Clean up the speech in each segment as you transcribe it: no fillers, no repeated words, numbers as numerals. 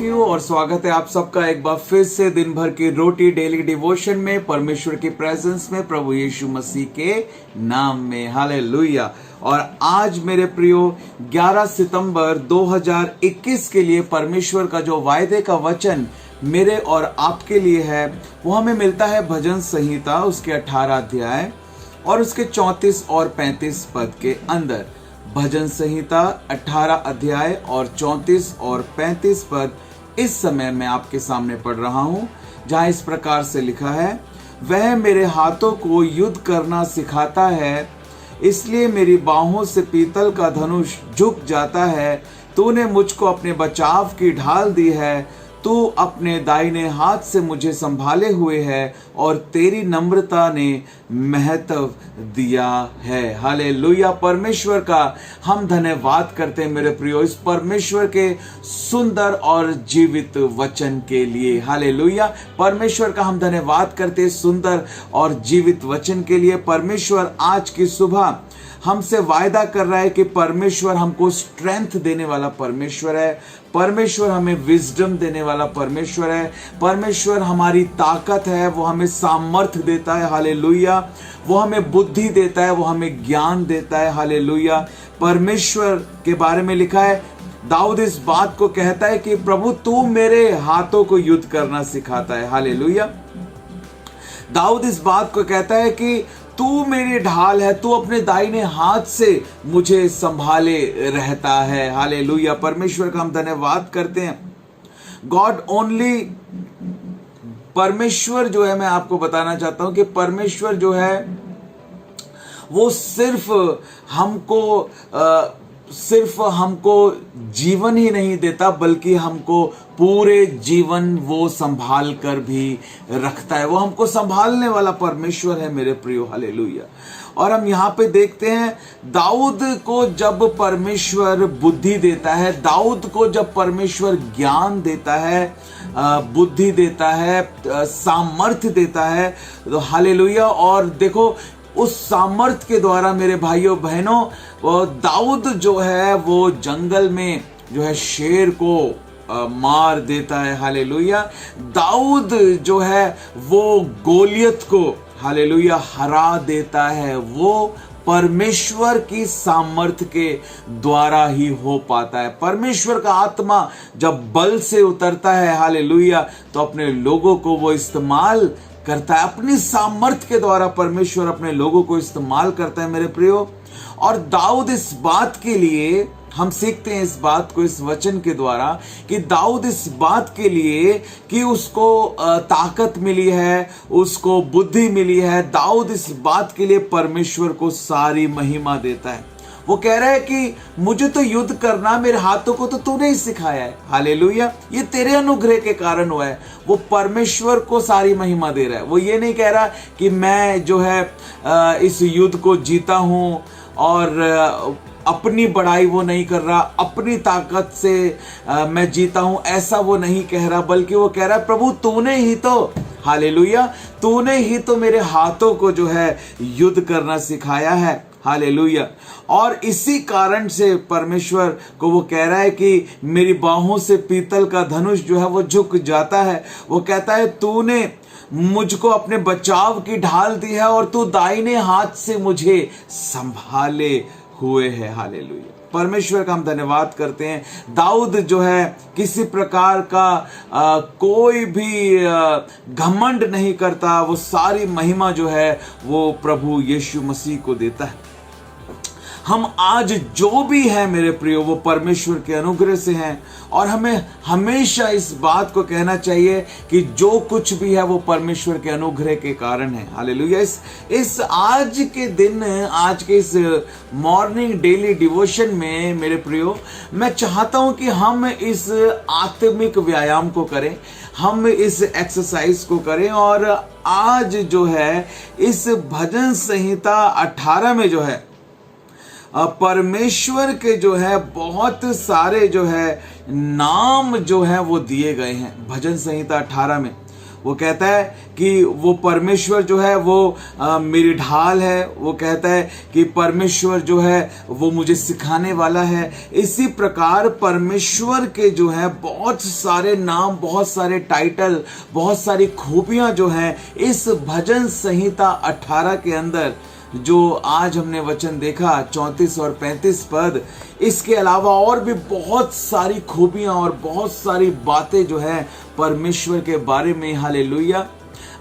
You और स्वागत है आप सबका एक बार फिर से दिन भर की रोटी डेली डिवोशन में, परमेश्वर की प्रेजेंस में, प्रभु यीशु मसीह के नाम में। हालेलुया। और आज मेरे प्रियो 11 सितंबर 2021 के लिए परमेश्वर का जो वायदे का वचन मेरे और आपके लिए है वो हमें मिलता है भजन संहिता उसके 18 अध्याय और उसके 34 और 35 पद के अंदर। भजन संहिता 18 अध्याय और 34 और 35 पद इस समय मैं आपके सामने पढ़ रहा हूं, जहां इस प्रकार से लिखा है, वह मेरे हाथों को युद्ध करना सिखाता है, इसलिए मेरी बाहों से पीतल का धनुष झुक जाता है। तूने मुझको अपने बचाव की ढाल दी है, तू अपने दाहिने हाथ से मुझे संभाले हुए है और तेरी नम्रता ने महत्व दिया है। हालेलुया। परमेश्वर का हम धन्यवाद करते हैं मेरे प्रियो, इस परमेश्वर के सुंदर और जीवित वचन के लिए। हालेलुया। परमेश्वर का हम धन्यवाद करते हैं सुंदर और जीवित वचन के लिए। परमेश्वर आज की सुबह हमसे वायदा कर रहा है कि परमेश्वर हमको स्ट्रेंथ देने वाला परमेश्वर है, परमेश्वर हमें विजडम देने वाला परमेश्वर है, परमेश्वर हमारी ताकत है, वो हमें सामर्थ्य देता है। हालेलुया। वो हमें बुद्धि देता है, वो हमें ज्ञान देता है। हालेलुया। परमेश्वर के बारे में लिखा है, दाऊद इस बात को कहता है कि प्रभु तू मेरे हाथों को युद्ध करना सिखाता है। हालेलुया। दाऊद इस बात को कहता है कि तू मेरी ढाल है, तू अपने दाहिने हाथ से मुझे संभाले रहता है। हालेलुया। परमेश्वर का हम धन्यवाद करते हैं। गॉड ओनली, परमेश्वर जो है, मैं आपको बताना चाहता हूं कि परमेश्वर जो है वो सिर्फ हमको जीवन ही नहीं देता, बल्कि हमको पूरे जीवन वो संभाल कर भी रखता है। वो हमको संभालने वाला परमेश्वर है मेरे प्रियो। हालेलुया। और हम यहाँ पे देखते हैं, दाऊद को जब परमेश्वर बुद्धि देता है, दाऊद को जब परमेश्वर ज्ञान देता है, बुद्धि देता है, सामर्थ्य देता है, तो हालेलुया। और देखो उस सामर्थ्य के द्वारा मेरे भाइयों बहनों, दाऊद जो है वो जंगल में जो है शेर को मार देता है। हालेलुया। दाऊद जो है वो गोलियत को हालेलुया हरा देता है। वो परमेश्वर की सामर्थ्य के द्वारा ही हो पाता है। परमेश्वर का आत्मा जब बल से उतरता है, हालेलुया, तो अपने लोगों को वो इस्तेमाल करता है। अपनी सामर्थ्य के द्वारा परमेश्वर अपने लोगों को इस्तेमाल करता है मेरे प्रियो। और दाऊद इस बात के लिए, हम सीखते हैं इस बात को इस वचन के द्वारा, कि दाऊद इस बात के लिए कि उसको ताकत मिली है, उसको बुद्धि मिली है, दाऊद इस बात के लिए परमेश्वर को सारी महिमा देता है। वो कह रहा है कि मुझे तो युद्ध करना, मेरे हाथों को तो तूने ही सिखाया है। हालेलुया। ये तेरे अनुग्रह के कारण हुआ है। वो परमेश्वर को सारी महिमा दे रहा है। वो ये नहीं कह रहा कि मैं जो है इस युद्ध को जीता हूं और अपनी बड़ाई वो नहीं कर रहा, अपनी ताकत से मैं जीता हूं, ऐसा वो नहीं कह रहा, बल्कि वो कह रहा है प्रभु तूने ही तो, हालेलुया, तूने ही तो मेरे हाथों को जो है युद्ध करना सिखाया है। हालेलुया। और इसी कारण से परमेश्वर को वो कह रहा है कि मेरी बाहों से पीतल का धनुष जो है वो झुक जाता है। वो कहता है तूने मुझको अपने बचाव की ढाल दी है और तू दाहिने हाथ से मुझे संभाले हुए है। हालेलुया। परमेश्वर का हम धन्यवाद करते हैं। दाऊद जो है किसी प्रकार का कोई भी घमंड नहीं करता, वो सारी महिमा जो है वो प्रभु यीशु मसीह को देता है। हम आज जो भी हैं मेरे प्रियो वो परमेश्वर के अनुग्रह से हैं, और हमें हमेशा इस बात को कहना चाहिए कि जो कुछ भी है वो परमेश्वर के अनुग्रह के कारण है। हालेलुया। इस आज के दिन, आज के इस मॉर्निंग डेली डिवोशन में मेरे प्रियो, मैं चाहता हूं कि हम इस आत्मिक व्यायाम को करें, हम इस एक्सरसाइज को करें। और आज जो है इस भजन संहिता 18 में जो है परमेश्वर के जो है बहुत सारे जो है नाम जो है वो दिए गए हैं। भजन संहिता 18 में वो कहता है कि वो परमेश्वर जो है वो मेरी ढाल है। वो कहता है कि परमेश्वर जो है वो मुझे सिखाने वाला है। इसी प्रकार परमेश्वर के जो है बहुत सारे नाम, बहुत सारे टाइटल, बहुत सारी खूबियां जो हैं इस भजन संहिता 18 के अंदर जो आज हमने वचन देखा 34 और 35 पद, इसके अलावा और भी बहुत सारी खूबियां और बहुत सारी बातें जो है परमेश्वर के बारे में, हालेलुया,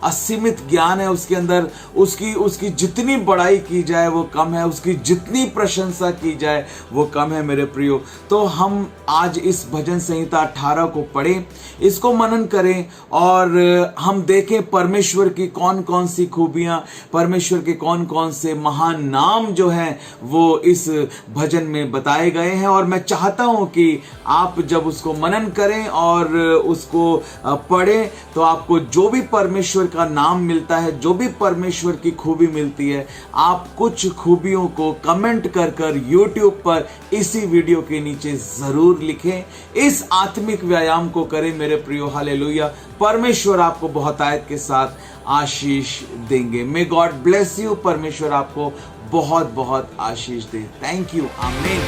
असीमित ज्ञान है उसके अंदर। उसकी जितनी बड़ाई की जाए वो कम है, उसकी जितनी प्रशंसा की जाए वो कम है मेरे प्रियो। तो हम आज इस भजन संहिता 18 को पढ़ें, इसको मनन करें और हम देखें परमेश्वर की कौन कौन सी खूबियां, परमेश्वर के कौन कौन से महान नाम जो हैं वो इस भजन में बताए गए हैं। और मैं चाहता हूं कि आप जब उसको मनन करें और उसको पढ़ें तो आपको जो भी परमेश्वर का नाम मिलता है, जो भी परमेश्वर की खूबी मिलती है, आप कुछ खूबियों को कमेंट कर कर YouTube पर इसी वीडियो के नीचे जरूर लिखें। इस आत्मिक व्यायाम को करें मेरे प्रियो, हालेलुया। परमेश्वर आपको बहुतायत के साथ आशीष देंगे। May God bless you. परमेश्वर आपको बहुत बहुत आशीष दे। Thank you. आमीन।